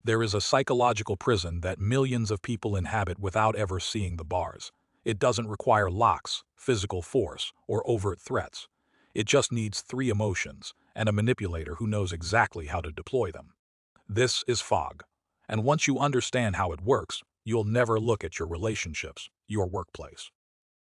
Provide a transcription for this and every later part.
There is a psychological prison that millions of people inhabit without ever seeing the bars. It doesn't require locks, physical force, or overt threats. It just needs three emotions and a manipulator who knows exactly how to deploy them. This is fog. And once you understand how it works, you'll never look at your relationships, your workplace,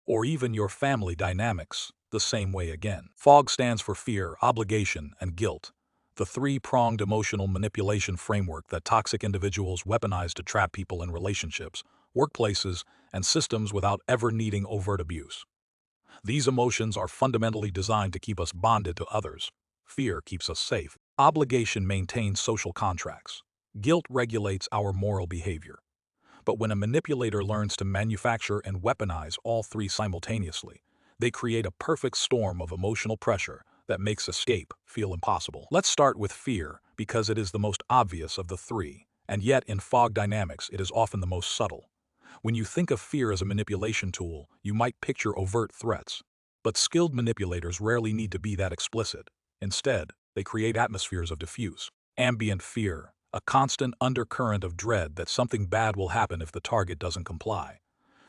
or even your family dynamics the same way again. Fog stands for fear, obligation, and guilt, the three-pronged emotional manipulation framework that toxic individuals weaponize to trap people in relationships, workplaces, and systems without ever needing overt abuse. These emotions are fundamentally designed to keep us bonded to others. Fear keeps us safe. Obligation maintains social contracts. Guilt regulates our moral behavior. But when a manipulator learns to manufacture and weaponize all three simultaneously, they create a perfect storm of emotional pressure that makes escape feel impossible. Let's start with fear, because it is the most obvious of the three, and yet in fog dynamics it is often the most subtle. When you think of fear as a manipulation tool, you might picture overt threats. But skilled manipulators rarely need to be that explicit. Instead, they create atmospheres of diffuse, ambient fear, a constant undercurrent of dread that something bad will happen if the target doesn't comply.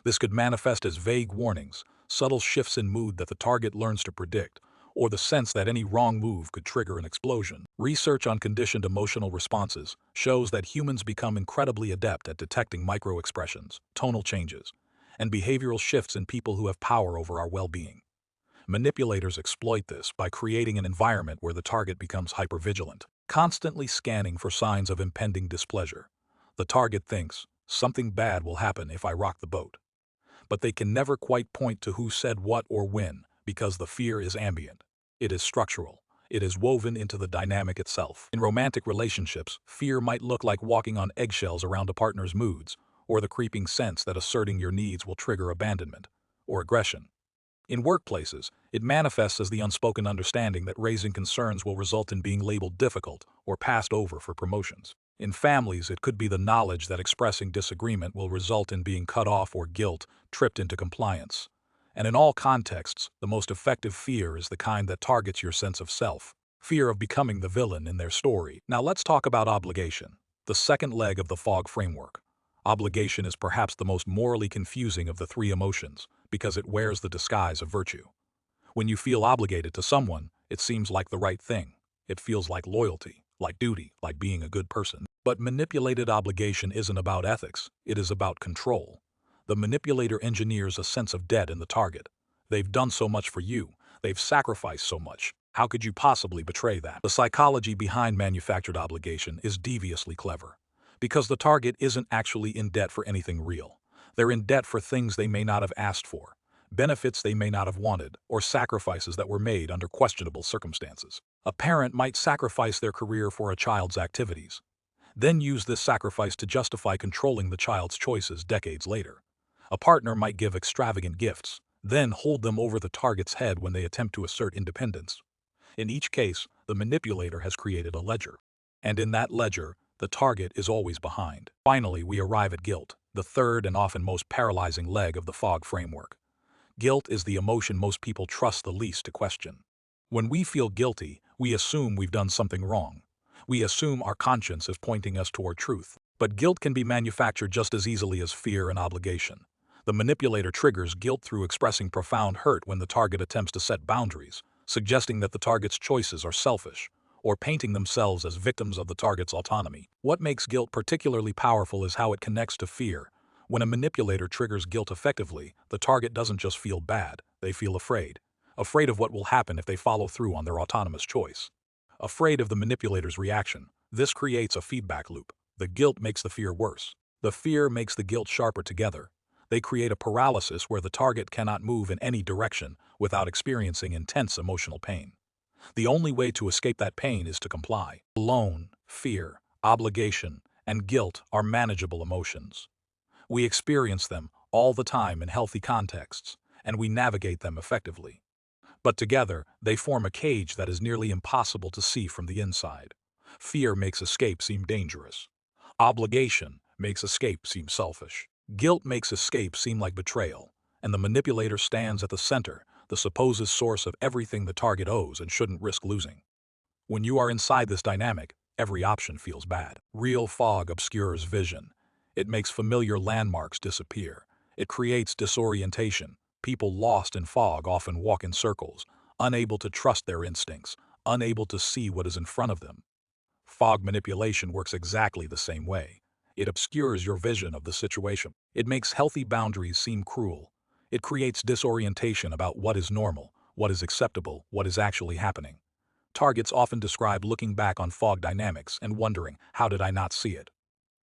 This could manifest as vague warnings, subtle shifts in mood that the target learns to predict, or the sense that any wrong move could trigger an explosion. Research on conditioned emotional responses shows that humans become incredibly adept at detecting micro-expressions, tonal changes, and behavioral shifts in people who have power over our well-being. Manipulators exploit this by creating an environment where the target becomes hypervigilant, constantly scanning for signs of impending displeasure. The target thinks, something bad will happen if I rock the boat. But they can never quite point to who said what or when, because the fear is ambient. It is structural. It is woven into the dynamic itself. In romantic relationships, fear might look like walking on eggshells around a partner's moods, or the creeping sense that asserting your needs will trigger abandonment or aggression. In workplaces, it manifests as the unspoken understanding that raising concerns will result in being labeled difficult or passed over for promotions. In families, it could be the knowledge that expressing disagreement will result in being cut off or guilt tripped into compliance. And in all contexts, the most effective fear is the kind that targets your sense of self, fear of becoming the villain in their story. Now let's talk about obligation, the second leg of the fog framework. Obligation is perhaps the most morally confusing of the three emotions, because it wears the disguise of virtue. When you feel obligated to someone, it seems like the right thing. It feels like loyalty, like duty, like being a good person. But manipulated obligation isn't about ethics, it is about control. The manipulator engineers a sense of debt in the target. They've done so much for you, they've sacrificed so much. How could you possibly betray that? The psychology behind manufactured obligation is deviously clever. Because the target isn't actually in debt for anything real. They're in debt for things they may not have asked for, benefits they may not have wanted, or sacrifices that were made under questionable circumstances. A parent might sacrifice their career for a child's activities, then use this sacrifice to justify controlling the child's choices decades later. A partner might give extravagant gifts, then hold them over the target's head when they attempt to assert independence. In each case, the manipulator has created a ledger. And in that ledger, the target is always behind. Finally, we arrive at guilt, the third and often most paralyzing leg of the fog framework. Guilt is the emotion most people trust the least to question. When we feel guilty, we assume we've done something wrong. We assume our conscience is pointing us toward truth. But guilt can be manufactured just as easily as fear and obligation. The manipulator triggers guilt through expressing profound hurt when the target attempts to set boundaries, suggesting that the target's choices are selfish, or painting themselves as victims of the target's autonomy. What makes guilt particularly powerful is how it connects to fear. When a manipulator triggers guilt effectively, the target doesn't just feel bad, they feel afraid. Afraid of what will happen if they follow through on their autonomous choice. Afraid of the manipulator's reaction. This creates a feedback loop. The guilt makes the fear worse. The fear makes the guilt sharper together. They create a paralysis where the target cannot move in any direction without experiencing intense emotional pain. The only way to escape that pain is to comply. Alone, fear, obligation, and guilt are manageable emotions. We experience them all the time in healthy contexts, and we navigate them effectively. But together, they form a cage that is nearly impossible to see from the inside. Fear makes escape seem dangerous. Obligation makes escape seem selfish. Guilt makes escape seem like betrayal, and the manipulator stands at the center, the supposed source of everything the target owes and shouldn't risk losing. When you are inside this dynamic, Every option feels bad. Real fog obscures vision. It makes familiar landmarks disappear. It creates disorientation. People lost in fog often walk in circles, unable to trust their instincts, unable to see what is in front of them. Fog manipulation works exactly the same way. It obscures your vision of the situation. It makes healthy boundaries seem cruel. It creates disorientation about what is normal, what is acceptable, what is actually happening. Targets often describe looking back on fog dynamics and wondering, how did I not see it?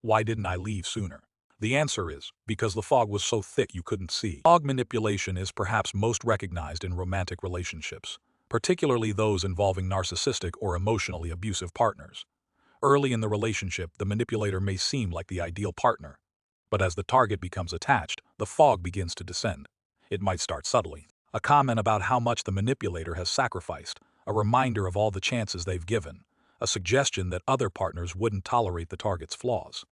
Why didn't I leave sooner? The answer is, because the fog was so thick you couldn't see. Fog manipulation is perhaps most recognized in romantic relationships, particularly those involving narcissistic or emotionally abusive partners. Early in the relationship, the manipulator may seem like the ideal partner. But as the target becomes attached, the fog begins to descend. It might start subtly. A comment about how much the manipulator has sacrificed, a reminder of all the chances they've given, a suggestion that other partners wouldn't tolerate the target's flaws.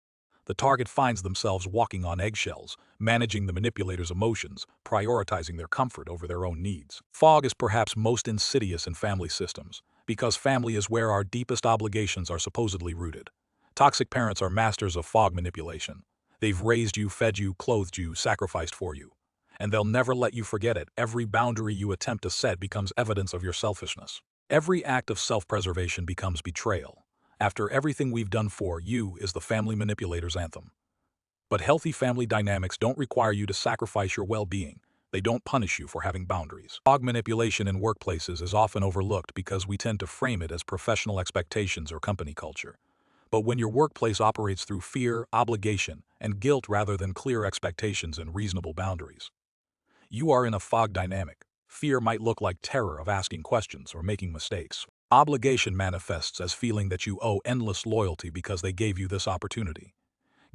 The target finds themselves walking on eggshells, managing the manipulator's emotions, prioritizing their comfort over their own needs. Fog is perhaps most insidious in family systems, because family is where our deepest obligations are supposedly rooted. Toxic parents are masters of fog manipulation. They've raised you, fed you, clothed you, sacrificed for you. And they'll never let you forget it. Every boundary you attempt to set becomes evidence of your selfishness. Every act of self-preservation becomes betrayal. After everything we've done for you is the family manipulator's anthem. But healthy family dynamics don't require you to sacrifice your well-being. They don't punish you for having boundaries. Fog manipulation in workplaces is often overlooked because we tend to frame it as professional expectations or company culture. But when your workplace operates through fear, obligation, and guilt rather than clear expectations and reasonable boundaries, you are in a fog dynamic. Fear might look like terror of asking questions or making mistakes. Obligation manifests as feeling that you owe endless loyalty because they gave you this opportunity.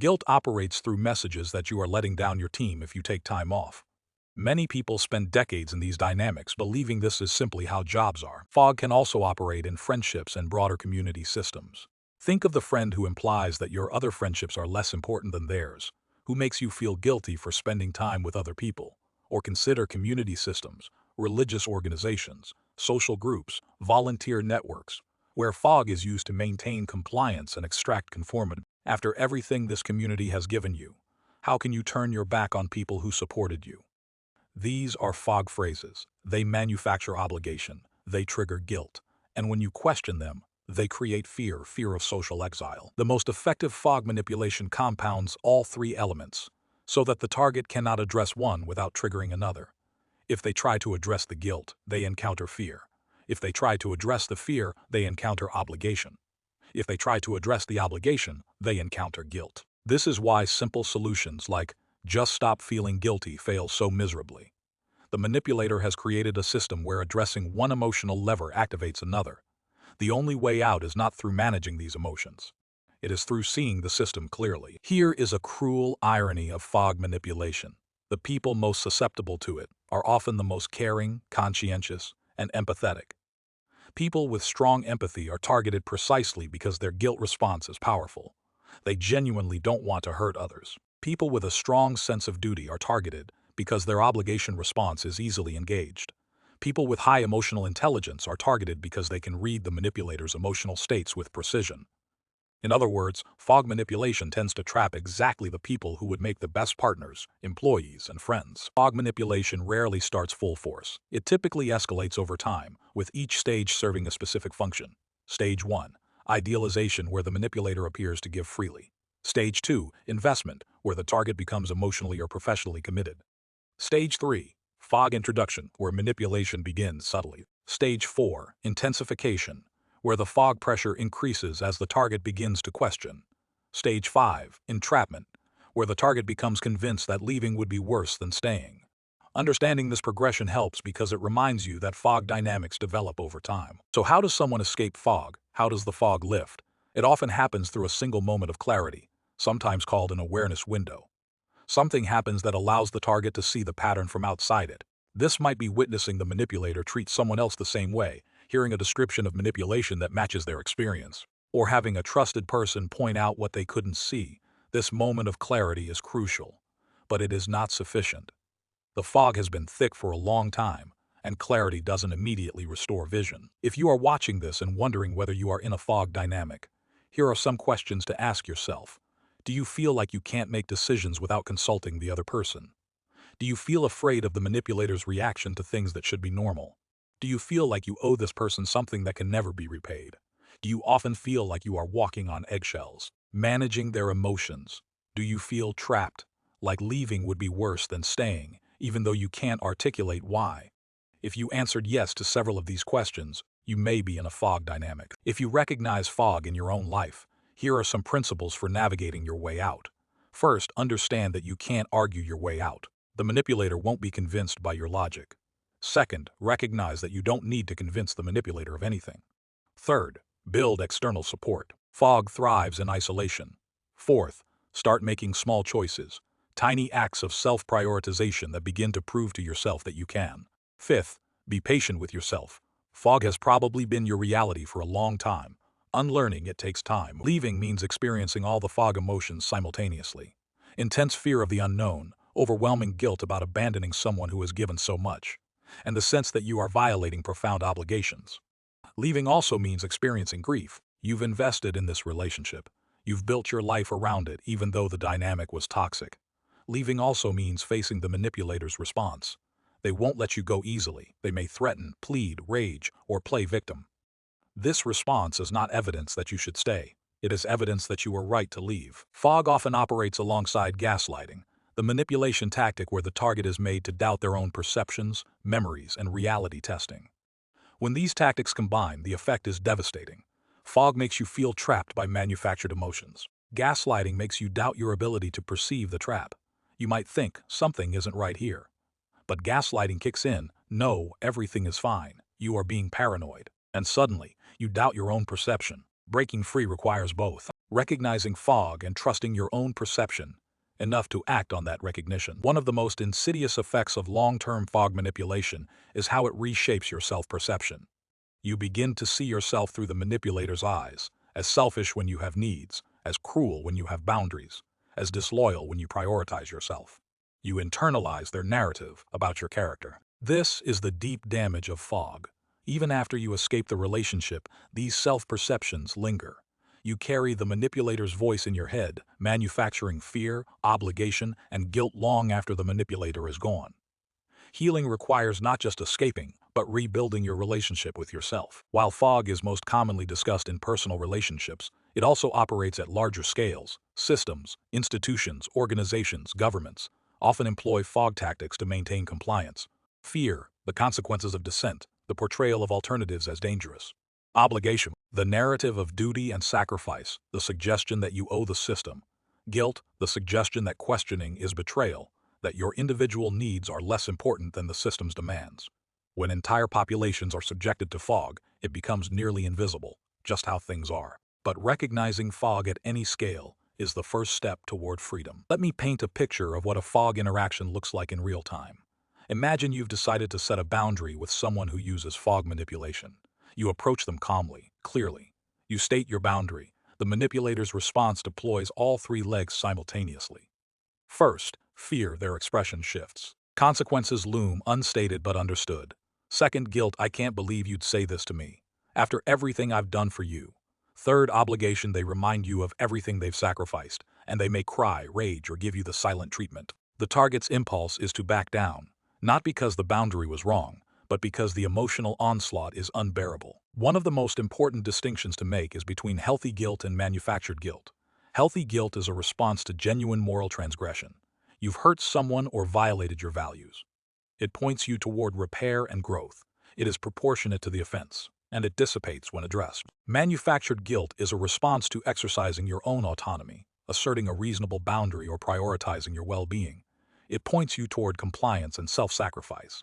Guilt operates through messages that you are letting down your team if you take time off. Many people spend decades in these dynamics believing this is simply how jobs are. Fog can also operate in friendships and broader community systems. Think of the friend who implies that your other friendships are less important than theirs, who makes you feel guilty for spending time with other people. Or consider community systems, religious organizations, social groups, volunteer networks, where fog is used to maintain compliance and extract conformity. After everything this community has given you, how can you turn your back on people who supported you? These are fog phrases. They manufacture obligation, they trigger guilt, and when you question them, they create fear, fear of social exile. The most effective fog manipulation compounds all three elements, so that the target cannot address one without triggering another. If they try to address the guilt, they encounter fear. If they try to address the fear, they encounter obligation. If they try to address the obligation, they encounter guilt. This is why simple solutions like just stop feeling guilty fail so miserably. The manipulator has created a system where addressing one emotional lever activates another. The only way out is not through managing these emotions. It is through seeing the system clearly. Here is a cruel irony of fog manipulation. The people most susceptible to it are often the most caring, conscientious, and empathetic. People with strong empathy are targeted precisely because their guilt response is powerful. They genuinely don't want to hurt others. People with a strong sense of duty are targeted because their obligation response is easily engaged. People with high emotional intelligence are targeted because they can read the manipulator's emotional states with precision. In other words, fog manipulation tends to trap exactly the people who would make the best partners, employees, and friends. Fog manipulation rarely starts full force. It typically escalates over time, with each stage serving a specific function. Stage 1. Idealization, where the manipulator appears to give freely. Stage 2. Investment, where the target becomes emotionally or professionally committed. Stage 3. Fog introduction, where manipulation begins subtly. Stage 4. Intensification, where the fog pressure increases as the target begins to question. Stage 5. Entrapment, where the target becomes convinced that leaving would be worse than staying. Understanding this progression helps because it reminds you that fog dynamics develop over time. So how does someone escape fog? How does the fog lift? It often happens through a single moment of clarity, sometimes called an awareness window. Something happens that allows the target to see the pattern from outside it. This might be witnessing the manipulator treat someone else the same way, hearing a description of manipulation that matches their experience, or having a trusted person point out what they couldn't see. This moment of clarity is crucial, but it is not sufficient. The fog has been thick for a long time, and clarity doesn't immediately restore vision. If you are watching this and wondering whether you are in a fog dynamic, Here are some questions to ask yourself. Do you feel like you can't make decisions without consulting the other person? Do you feel afraid of the manipulator's reaction to things that should be normal? Do you feel like you owe this person something that can never be repaid? Do you often feel like you are walking on eggshells? Managing their emotions. Do you feel trapped, like leaving would be worse than staying, even though you can't articulate why? If you answered yes to several of these questions, you may be in a fog dynamic. If you recognize fog in your own life, here are some principles for navigating your way out. First, understand that you can't argue your way out. The manipulator won't be convinced by your logic. Second, recognize that you don't need to convince the manipulator of anything. Third, build external support. Fog thrives in isolation. Fourth, start making small choices, tiny acts of self-prioritization that begin to prove to yourself that you can. Fifth, be patient with yourself. Fog has probably been your reality for a long time. Unlearning it takes time. Leaving means experiencing all the fog emotions simultaneously. Intense fear of the unknown, overwhelming guilt about abandoning someone who has given so much, and the sense that you are violating profound obligations. Leaving also means experiencing grief. You've invested in this relationship. You've built your life around it, even though the dynamic was toxic. Leaving also means facing the manipulator's response. They won't let you go easily. They may threaten, plead, rage, or play victim. This response is not evidence that you should stay. It is evidence that you were right to leave. Fog often operates alongside gaslighting, the manipulation tactic where the target is made to doubt their own perceptions, memories, and reality testing. When these tactics combine, the effect is devastating. Fog makes you feel trapped by manufactured emotions. Gaslighting makes you doubt your ability to perceive the trap. You might think, something isn't right here. But gaslighting kicks in, no, everything is fine, you are being paranoid. And suddenly, you doubt your own perception. Breaking free requires both. Recognizing fog and trusting your own perception, enough to act on that recognition. One of the most insidious effects of long-term fog manipulation is how it reshapes your self-perception. You begin to see yourself through the manipulator's eyes, as selfish when you have needs, as cruel when you have boundaries, as disloyal when you prioritize yourself. You internalize their narrative about your character. This is the deep damage of fog. Even after you escape the relationship, these self-perceptions linger. You carry the manipulator's voice in your head, manufacturing fear, obligation, and guilt long after the manipulator is gone. Healing requires not just escaping, but rebuilding your relationship with yourself. While fog is most commonly discussed in personal relationships, it also operates at larger scales. Systems, institutions, organizations, governments often employ fog tactics to maintain compliance. Fear, the consequences of dissent, the portrayal of alternatives as dangerous. Obligation, the narrative of duty and sacrifice, the suggestion that you owe the system. Guilt, the suggestion that questioning is betrayal, that your individual needs are less important than the system's demands. When entire populations are subjected to fog, it becomes nearly invisible, just how things are. But recognizing fog at any scale is the first step toward freedom. Let me paint a picture of what a fog interaction looks like in real time. Imagine you've decided to set a boundary with someone who uses fog manipulation. You approach them calmly, clearly. You state your boundary. The manipulator's response deploys all three legs simultaneously. First, fear, their expression shifts. Consequences loom, unstated but understood. Second, guilt, I can't believe you'd say this to me, after everything I've done for you. Third, obligation, they remind you of everything they've sacrificed, and they may cry, rage, or give you the silent treatment. The target's impulse is to back down, not because the boundary was wrong, but because the emotional onslaught is unbearable. One of the most important distinctions to make is between healthy guilt and manufactured guilt. Healthy guilt is a response to genuine moral transgression. You've hurt someone or violated your values. It points you toward repair and growth. It is proportionate to the offense, and it dissipates when addressed. Manufactured guilt is a response to exercising your own autonomy, asserting a reasonable boundary or prioritizing your well-being. It points you toward compliance and self-sacrifice.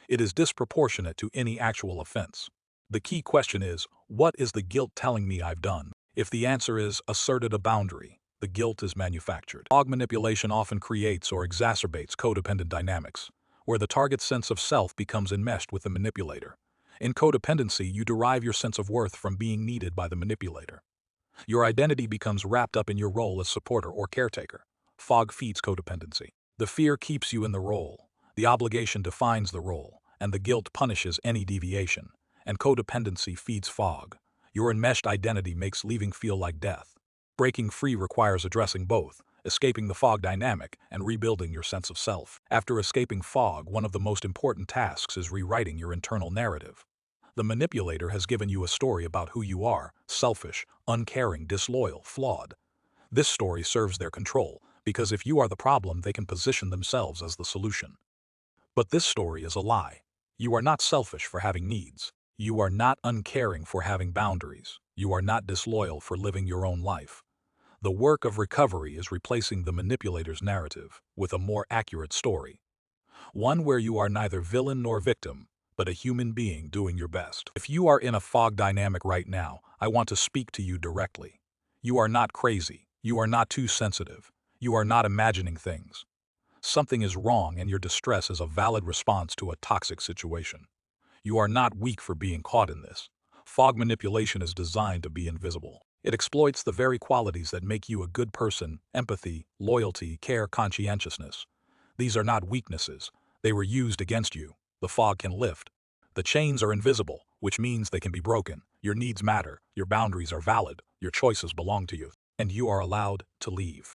It is disproportionate to any actual offense. The key question is, what is the guilt telling me I've done? If the answer is asserted a boundary, the guilt is manufactured. Fog manipulation often creates or exacerbates codependent dynamics, where the target's sense of self becomes enmeshed with the manipulator. In codependency, you derive your sense of worth from being needed by the manipulator. Your identity becomes wrapped up in your role as supporter or caretaker. Fog feeds codependency. The fear keeps you in the role, the obligation defines the role, and the guilt punishes any deviation. And codependency feeds fog. Your enmeshed identity makes leaving feel like death. Breaking free requires addressing both, escaping the fog dynamic and rebuilding your sense of self. After escaping fog, one of the most important tasks is rewriting your internal narrative. The manipulator has given you a story about who you are: selfish, uncaring, disloyal, flawed. This story serves their control, because if you are the problem, they can position themselves as the solution. But this story is a lie. You are not selfish for having needs. You are not uncaring for having boundaries. You are not disloyal for living your own life. The work of recovery is replacing the manipulator's narrative with a more accurate story. One where you are neither villain nor victim, but a human being doing your best. If you are in a fog dynamic right now, I want to speak to you directly. You are not crazy. You are not too sensitive. You are not imagining things. Something is wrong, and your distress is a valid response to a toxic situation. You are not weak for being caught in this. Fog manipulation is designed to be invisible. It exploits the very qualities that make you a good person: empathy, loyalty, care, conscientiousness. These are not weaknesses. They were used against you. The fog can lift. The chains are invisible, which means they can be broken. Your needs matter. Your boundaries are valid. Your choices belong to you. And you are allowed to leave.